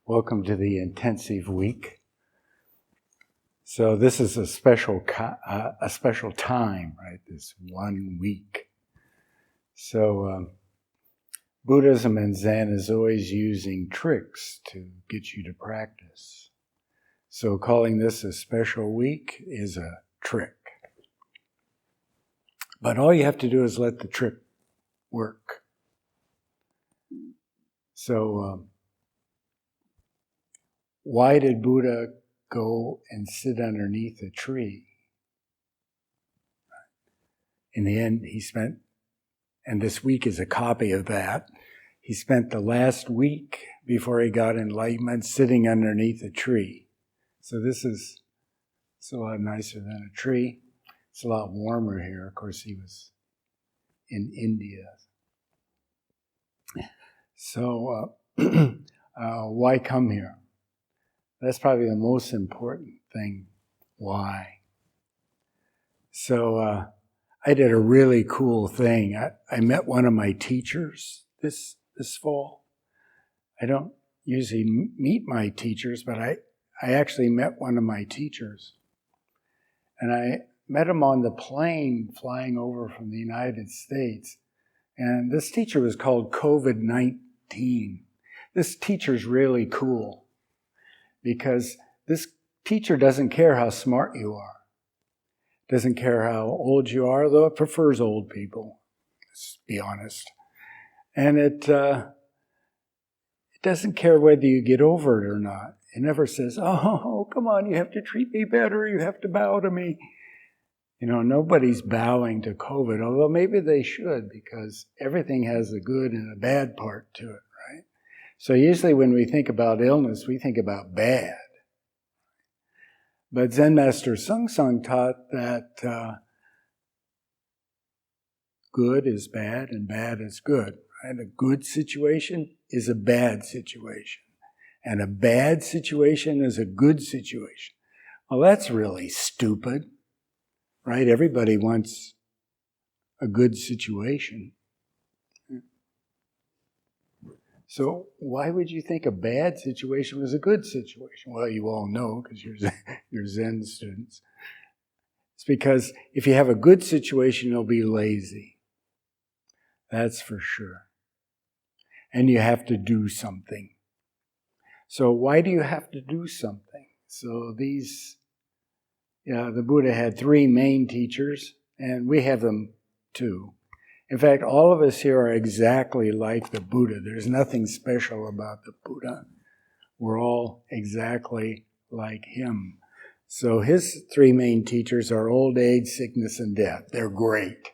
Welcome to the intensive week. So this is a special time, right? This 1 week. So Buddhism and Zen is always using tricks to get you to practice. So calling this a special week is a trick. But all you have to do is let the trick work. So why did Buddha go and sit underneath a tree? In the end, he spent, and this week is a copy of that, he spent the last week before he got enlightenment sitting underneath a tree. So it's a lot nicer than a tree. It's a lot warmer here. Of course, he was in India. So why come here? That's probably the most important thing. Why? So I did a really cool thing. I met one of my teachers this fall. I don't usually meet my teachers, but I actually met one of my teachers. And I met him on the plane flying over from the United States. And this teacher was called COVID-19. This teacher's really cool because this teacher doesn't care how smart you are. Doesn't care how old you are, though it prefers old people. Let's be honest. And it doesn't care whether you get over it or not. It never says, oh, come on, you have to treat me better, you have to bow to me. You know, nobody's bowing to COVID, although maybe they should, because everything has a good and a bad part to it, right? So usually when we think about illness, we think about bad. But Zen Master Musangsa taught that good is bad and bad is good. Right? A good situation is a bad situation. And a bad situation is a good situation. Well, that's really stupid, right? Everybody wants a good situation. So why would you think a bad situation was a good situation? Well, you all know because you're Zen students. It's because if you have a good situation, you'll be lazy. That's for sure. And you have to do something. So why do you have to do something? So the Buddha had 3 main teachers, and we have them too. In fact, all of us here are exactly like the Buddha. There's nothing special about the Buddha. We're all exactly like him. So his 3 main teachers are old age, sickness, and death. They're great.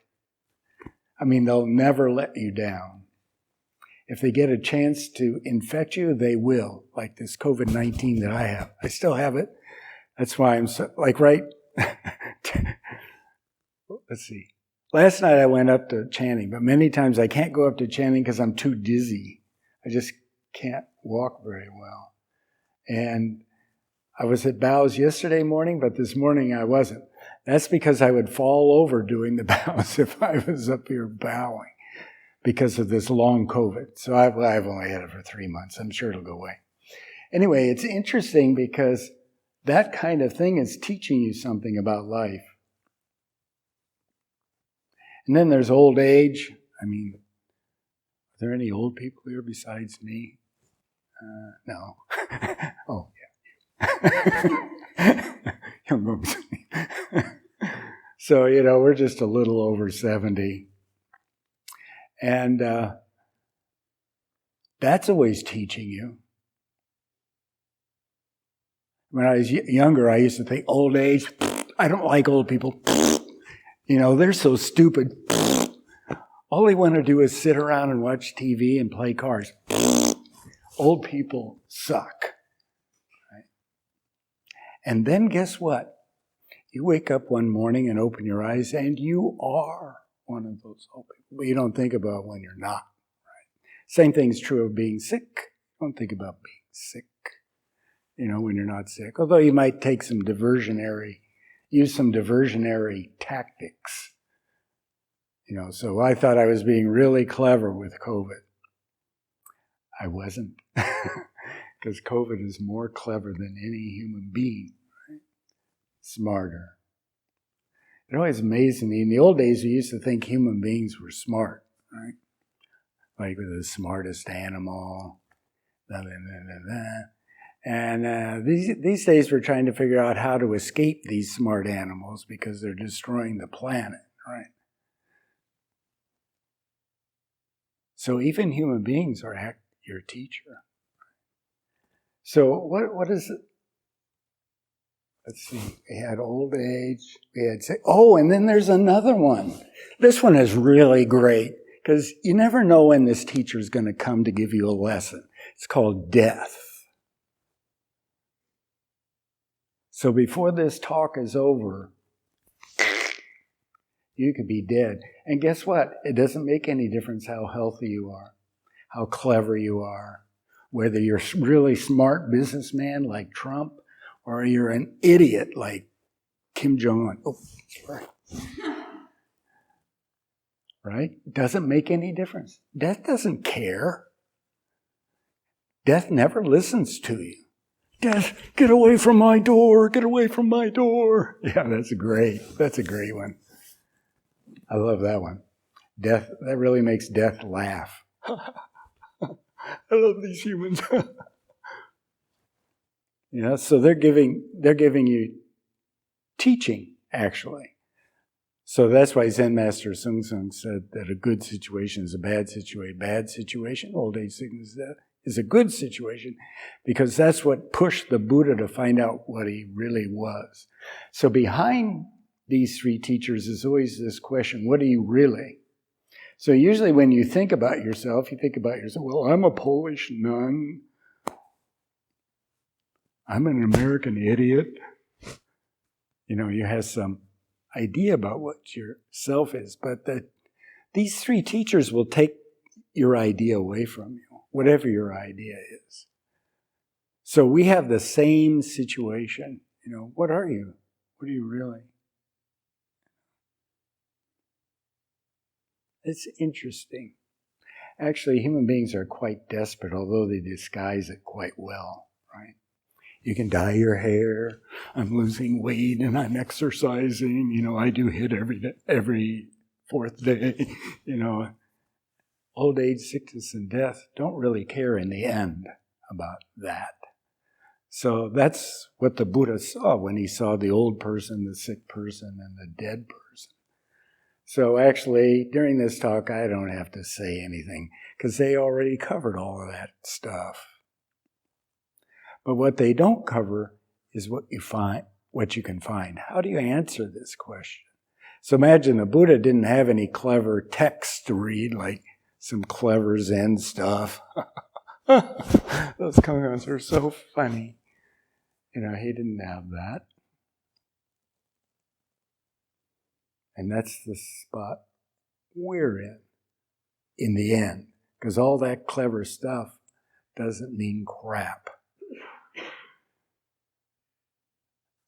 I mean, they'll never let you down. If they get a chance to infect you, they will, like this COVID-19 that I have. I still have it. That's why I'm so, let's see. Last night I went up to chanting, but many times I can't go up to chanting because I'm too dizzy. I just can't walk very well. And I was at bows yesterday morning, but this morning I wasn't. That's because I would fall over doing the bows if I was up here bowing because of this long COVID. So I've only had it for 3 months. I'm sure it'll go away. Anyway, it's interesting because that kind of thing is teaching you something about life. And then there's old age. I mean, are there any old people here besides me? No. Oh, yeah. Young ones. So, we're just a little over 70. And that's always teaching you. When I was younger, I used to think, old age, I don't like old people. They're so stupid. All they want to do is sit around and watch TV and play cards. Old people suck. Right? And then guess what? You wake up one morning and open your eyes and you are one of those old people. But you don't think about when you're not. Right? Same thing's true of being sick. You don't think about being sick, when you're not sick. Although you might take use some diversionary tactics. So I thought I was being really clever with COVID. I wasn't. because COVID is more clever than any human being, right? Smarter. It always amazed me. In the old days, we used to think human beings were smart, right? Like we're the smartest animal, blah, blah, blah, blah, blah. And these days we're trying to figure out how to escape these smart animals because they're destroying the planet, right? So even human beings are your teacher. So what is it? Let's see, we had old age, and then there's another one. This one is really great because you never know when this teacher is going to come to give you a lesson. It's called death. So before this talk is over, you could be dead. And guess what? It doesn't make any difference how healthy you are, how clever you are, whether you're a really smart businessman like Trump or you're an idiot like Kim Jong-un. Oh, sorry. Right? Doesn't make any difference. Death doesn't care. Death never listens to you. Death, get away from my door, get away from my door. Yeah, that's great. That's a great one. I love that one. Death, that really makes death laugh. I love these humans. So they're giving you teaching, actually. So that's why Zen Master Sung Sung said that a good situation is a bad situation. Bad situation, old age, sickness, death, is a good situation because that's what pushed the Buddha to find out what he really was. So behind these three teachers is always this question, what are you really? So usually when you think about yourself, well, I'm a Polish nun. I'm an American idiot. You have some idea about what your self is, but these three teachers will take your idea away from you, whatever your idea is. So we have the same situation. What are you? What are you really? It's interesting. Actually, human beings are quite desperate, although they disguise it quite well, right? You can dye your hair. I'm losing weight and I'm exercising. I do HIIT every fourth day. Old age, sickness, and death don't really care in the end about that. So that's what the Buddha saw when he saw the old person, the sick person, and the dead person. So actually, during this talk, I don't have to say anything because they already covered all of that stuff. But what they don't cover is what you can find. How do you answer this question? So imagine the Buddha didn't have any clever texts to read, like some clever Zen stuff. Those comments are so funny. He didn't have that. And that's the spot we're in the end. Because all that clever stuff doesn't mean crap.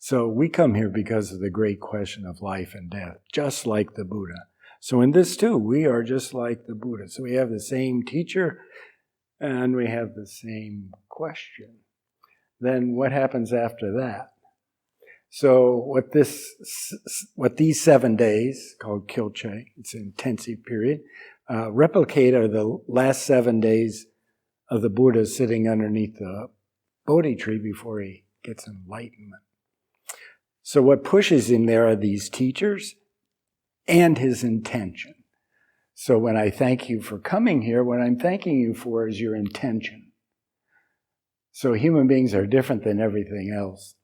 So we come here because of the great question of life and death, just like the Buddha. So in this too, we are just like the Buddha. So we have the same teacher and we have the same question. Then what happens after that? So what these 7 days, called Kilche, it's an intensive period, replicate are the last 7 days of the Buddha sitting underneath the Bodhi tree before he gets enlightenment. So what pushes him there are these teachers and his intention. So when I thank you for coming here, what I'm thanking you for is your intention. So human beings are different than everything else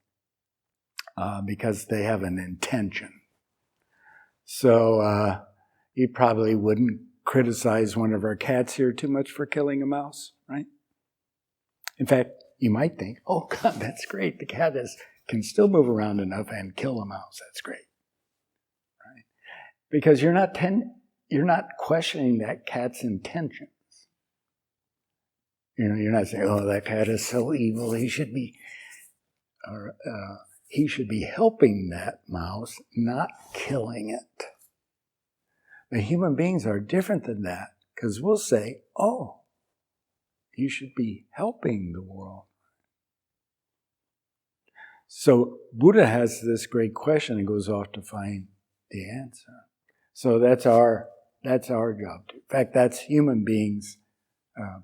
because they have an intention. So you probably wouldn't criticize one of our cats here too much for killing a mouse, right? In fact, you might think, oh God, that's great. The cat can still move around enough and kill a mouse. That's great, right? Because you're not questioning that cat's intentions. You're not saying, oh, that cat is so evil. He should be helping that mouse, not killing it. But human beings are different than that because we'll say, oh, you should be helping the world. So Buddha has this great question and goes off to find the answer. So that's our job. In fact, that's human beings'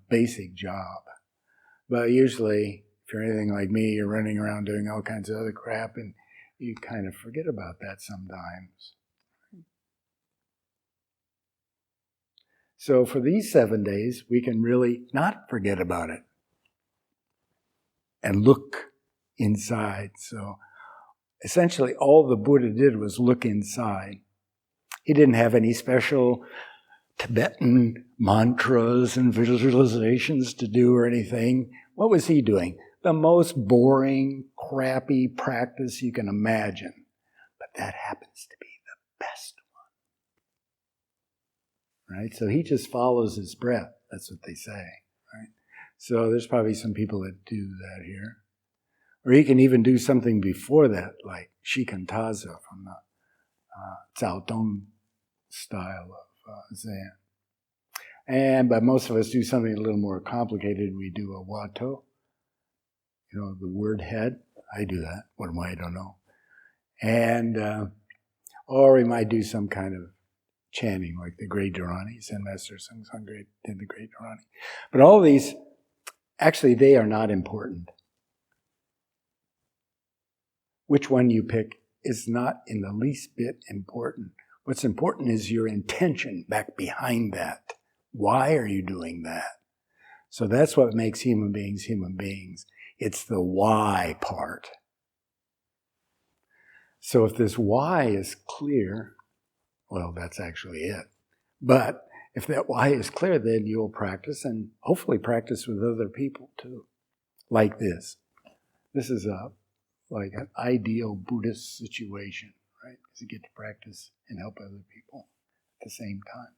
basic job. But usually, if you're anything like me, you're running around doing all kinds of other crap, and you kind of forget about that sometimes. So for these 7 days, we can really not forget about it and look inside. So essentially, all the Buddha did was look inside. He didn't have any special Tibetan mantras and visualizations to do or anything. What was he doing? The most boring, crappy practice you can imagine. But that happens to be the best one. Right? So he just follows his breath. That's what they say. Right? So there's probably some people that do that here. Or he can even do something before that, like shikantaza from the Cao Dong style of Zen. But most of us do something a little more complicated. We do a wato, the word head. I do that. What am I don't know. And, or we might do some kind of chanting, like the Great Dharani. Zen Master Musangsa did the Great Dharani. But all these, actually, they are not important. Which one you pick is not in the least bit important. What's important is your intention back behind that. Why are you doing that? So that's what makes human beings human beings. It's the why part. So if this why is clear, well, that's actually it. But if that why is clear, then you'll practice, and hopefully practice with other people too. Like this. This is like an ideal Buddhist situation, right? Because you get to practice and help other people at the same time.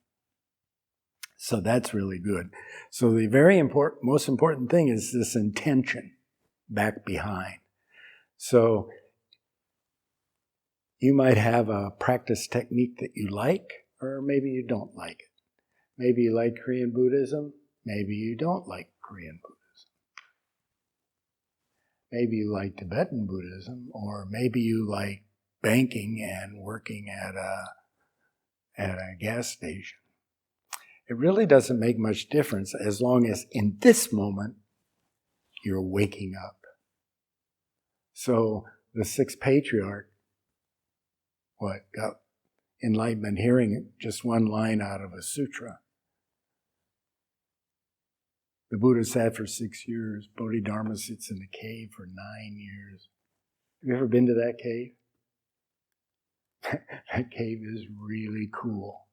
So that's really good. So the most important thing is this intention back behind. So you might have a practice technique that you like, or maybe you don't like it. Maybe you like Korean Buddhism, maybe you don't like Korean Buddhism. Maybe you like Tibetan Buddhism, or maybe you like banking and working at a gas station. It really doesn't make much difference as long as in this moment you're waking up. So the sixth patriarch, got enlightenment hearing just one line out of a sutra. The Buddha sat for 6 years. Bodhidharma sits in a cave for 9 years. Have you ever been to that cave? That cave is really cool.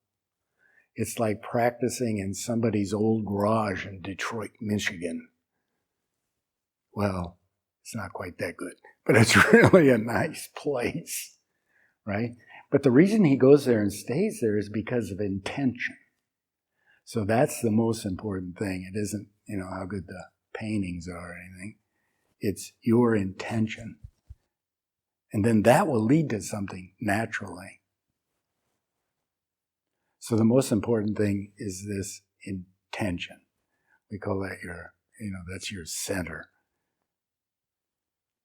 It's like practicing in somebody's old garage in Detroit, Michigan. Well, it's not quite that good, but it's really a nice place, right? But the reason he goes there and stays there is because of intention. So that's the most important thing. It isn't, how good the paintings are or anything. It's your intention. And then that will lead to something naturally. So the most important thing is this intention. We call that that's your center.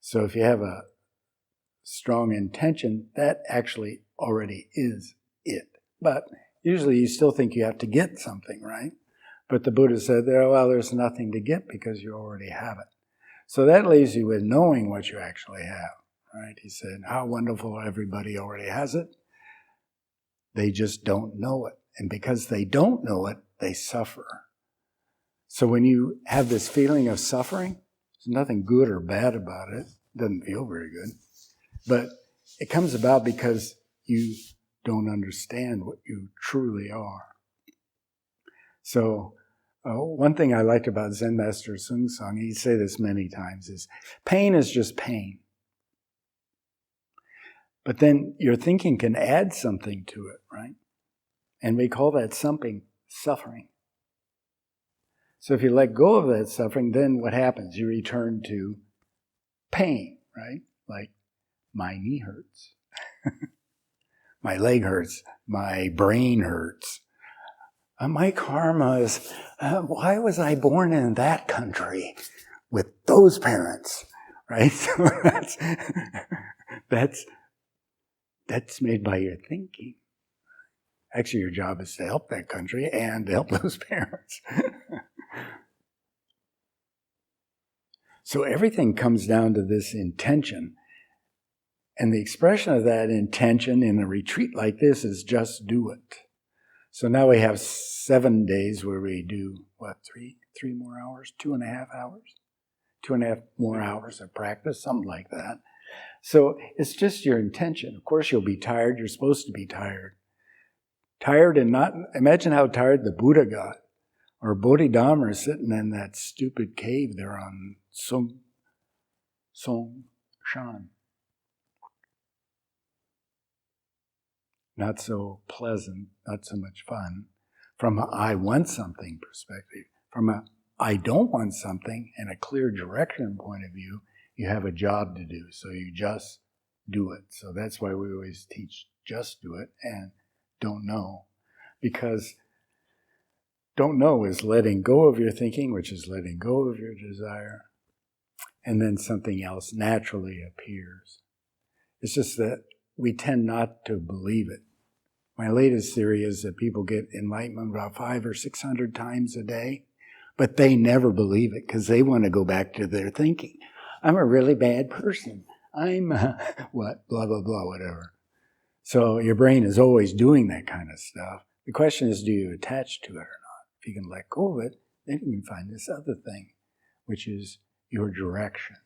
So if you have a strong intention, that actually already is it. But usually you still think you have to get something, right? But the Buddha said, there's nothing to get because you already have it. So that leaves you with knowing what you actually have, right? He said, how wonderful, everybody already has it. They just don't know it. And because they don't know it, they suffer. So when you have this feeling of suffering, there's nothing good or bad about it. It doesn't feel very good. But it comes about because you don't understand what you truly are. So one thing I liked about Zen Master Musangsa, he'd say this many times, is pain is just pain. But then your thinking can add something to it, right? And we call that something suffering. So if you let go of that suffering, then what happens? You return to pain, right? Like, my knee hurts. My leg hurts. My brain hurts. My karma is, why was I born in that country with those parents? right? So that's made by your thinking. Actually, your job is to help that country and to help those parents. So everything comes down to this intention. And the expression of that intention in a retreat like this is just do it. So now we have 7 days where we do, three more hours? 2.5 hours? 2.5 more hours of practice, something like that. So it's just your intention. Of course, you'll be tired. You're supposed to be tired. Tired and not, imagine how tired the Buddha got. Or Bodhidharma sitting in that stupid cave there on Song Shan. Not so pleasant, not so much fun. From a I want something perspective. From a I don't want something and a clear direction point of view, you have a job to do. So you just do it. So that's why we always teach just do it and don't know. Because don't know is letting go of your thinking, which is letting go of your desire. And then something else naturally appears. It's just that we tend not to believe it. My latest theory is that people get enlightenment about 500 or 600 times a day, but they never believe it because they want to go back to their thinking. I'm a really bad person. I'm what, blah, blah, blah, whatever. So your brain is always doing that kind of stuff. The question is, do you attach to it or not? If you can let go of it, then you can find this other thing, which is your direction.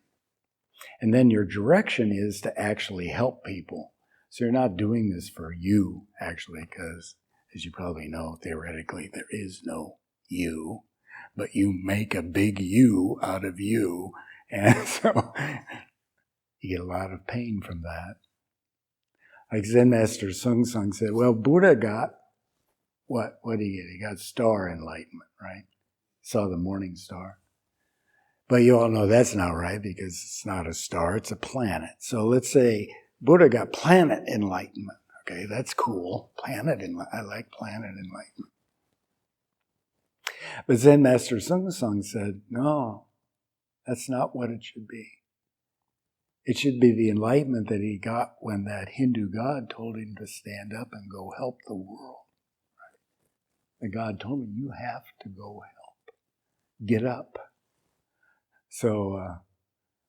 And then your direction is to actually help people. So you're not doing this for you, actually, because, as you probably know, theoretically, there is no you. But you make a big you out of you. And so you get a lot of pain from that. Like Zen Master Musangsa said, well, Buddha got, what did he get? He got star enlightenment, right? Saw the morning star. But you all know that's not right because it's not a star, it's a planet. So let's say Buddha got planet enlightenment. Okay, that's cool. Planet enlightenment. I like planet enlightenment. But Zen Master Musangsa said, no, that's not what it should be. It should be the enlightenment that he got when that Hindu god told him to stand up and go help the world. Right? The god told him, you have to go help. Get up. So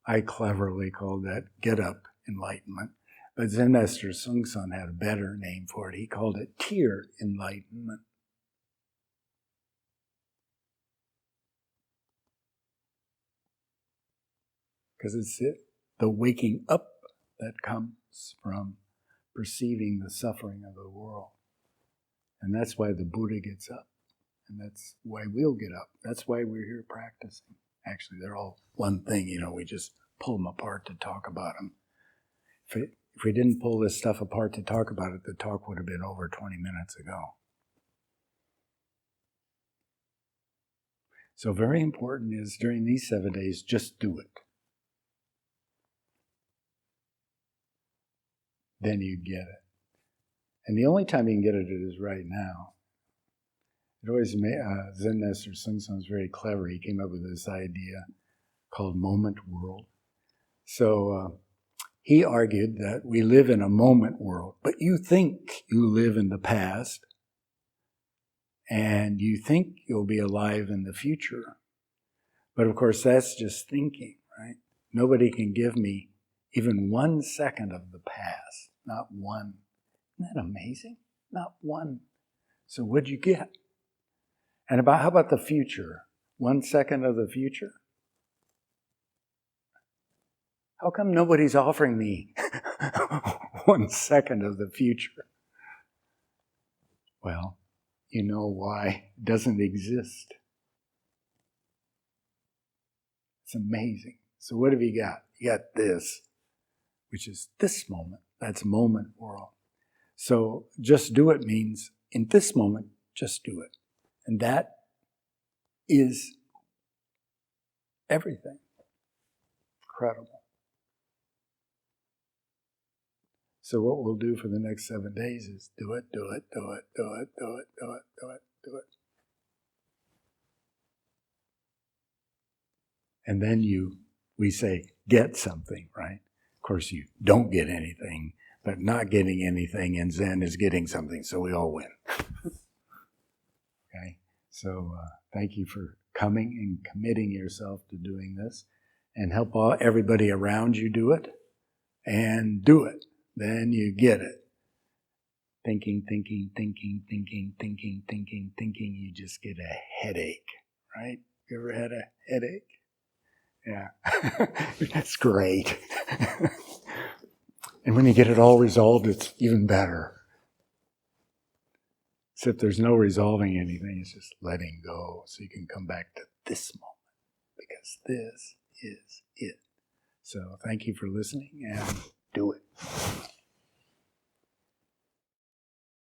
I cleverly called that get up enlightenment. But Zen Master Musangsa had a better name for it. He called it tear enlightenment. Because it's the waking up that comes from perceiving the suffering of the world. And that's why the Buddha gets up. And that's why we'll get up. That's why we're here practicing. Actually, they're all one thing, we just pull them apart to talk about them. If we didn't pull this stuff apart to talk about it, the talk would have been over 20 minutes ago. So very important is during these 7 days, just do it. Then you get it. And the only time you can get it is right now. It always Zen Master Musangsa was very clever. He came up with this idea called moment world. So he argued that we live in a moment world, but you think you live in the past, and you think you'll be alive in the future. But of course, that's just thinking, right? Nobody can give me even 1 second of the past. Not one. Isn't that amazing? Not one. So what'd you get? And how about the future? 1 second of the future? How come nobody's offering me 1 second of the future? Well, you know why it doesn't exist. It's amazing. So what have you got? You got this, which is this moment. That's moment world. So just do it means in this moment, just do it. And that is everything. Incredible. So what we'll do for the next 7 days is do it, do it, do it, do it, do it, do it, do it, do it. And then we say, get something, right? Of course, you don't get anything, but not getting anything in Zen is getting something, so we all win. Okay? So thank you for coming and committing yourself to doing this, and help everybody around you do it, and do it. Then you get it. Thinking, you just get a headache, right? You ever had a headache? Yeah. That's great. And when you get it all resolved, it's even better. Except there's no resolving anything, it's just letting go so you can come back to this moment, because this is it. So thank you for listening, and do it.